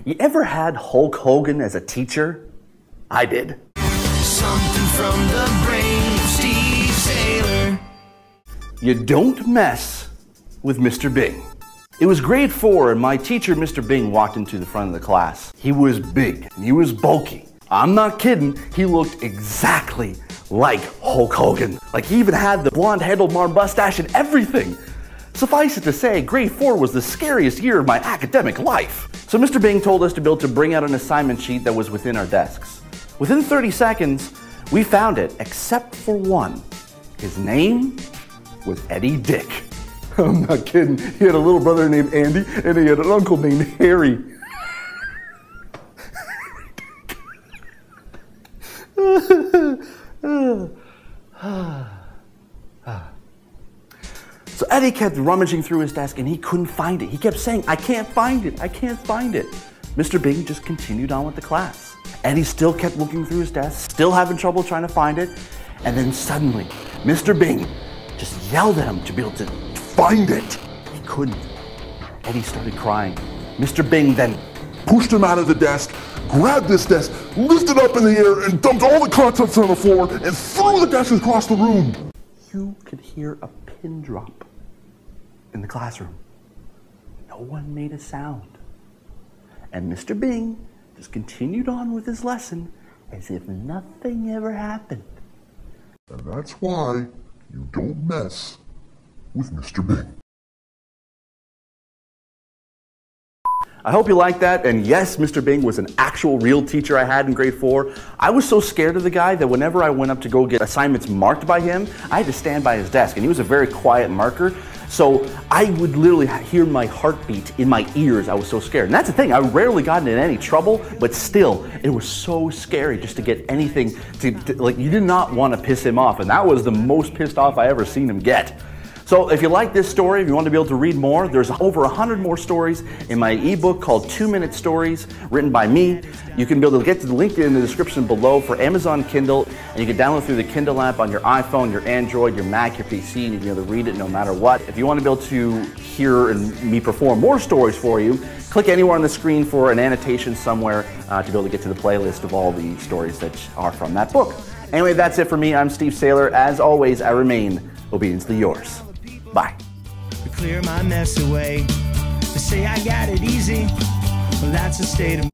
You ever had Hulk Hogan as a teacher? I did. Something from the brain of Steve Saylor. You don't mess with Mr. Byng. It was grade 4 and my teacher, Mr. Byng, walked into the front of the class. He was big and he was bulky. I'm not kidding, he looked exactly like Hulk Hogan. Like he even had the blonde handlebar mustache and everything. Suffice it to say, grade 4 was the scariest year of my academic life. So Mr. Byng told us to be able to bring out an assignment sheet that was within our desks. Within 30 seconds, we found it, except for one. His name was Eddie Dick. I'm not kidding. He had a little brother named Andy, and he had an uncle named Harry. So Eddie kept rummaging through his desk and he couldn't find it. He kept saying, I can't find it, I can't find it. Mr. Byng just continued on with the class. Eddie still kept looking through his desk, still having trouble trying to find it. And then suddenly, Mr. Byng just yelled at him to be able to find it. He couldn't. Eddie started crying. Mr. Byng then pushed him out of the desk, grabbed this desk, lifted up in the air, and dumped all the contents on the floor, and threw the desk across the room. You could hear a pin drop in the classroom. No one made a sound. And Mr. Byng just continued on with his lesson as if nothing ever happened. And that's why you don't mess with Mr. Byng. I hope you liked that, and yes, Mr. Byng was an actual real teacher I had in grade 4. I was so scared of the guy that whenever I went up to go get assignments marked by him, I had to stand by his desk, and he was a very quiet marker, so I would literally hear my heartbeat in my ears. I was so scared. And that's the thing, I rarely got into any trouble, but still, it was so scary just to get anything like, you did not want to piss him off, and that was the most pissed off I ever seen him get. So if you like this story, if you want to be able to read more, there's over 100 more stories in my ebook called 2-Minute Stories, written by me. You can be able to get to the link in the description below for Amazon Kindle, and you can download through the Kindle app on your iPhone, your Android, your Mac, your PC, and you can be able to read it no matter what. If you want to be able to hear me perform more stories for you, click anywhere on the screen for an annotation somewhere to be able to get to the playlist of all the stories that are from that book. Anyway, that's it for me. I'm Steve Saylor. As always, I remain obediently yours. Bye. To clear my mess away. They say I got it easy. Well, that's a state of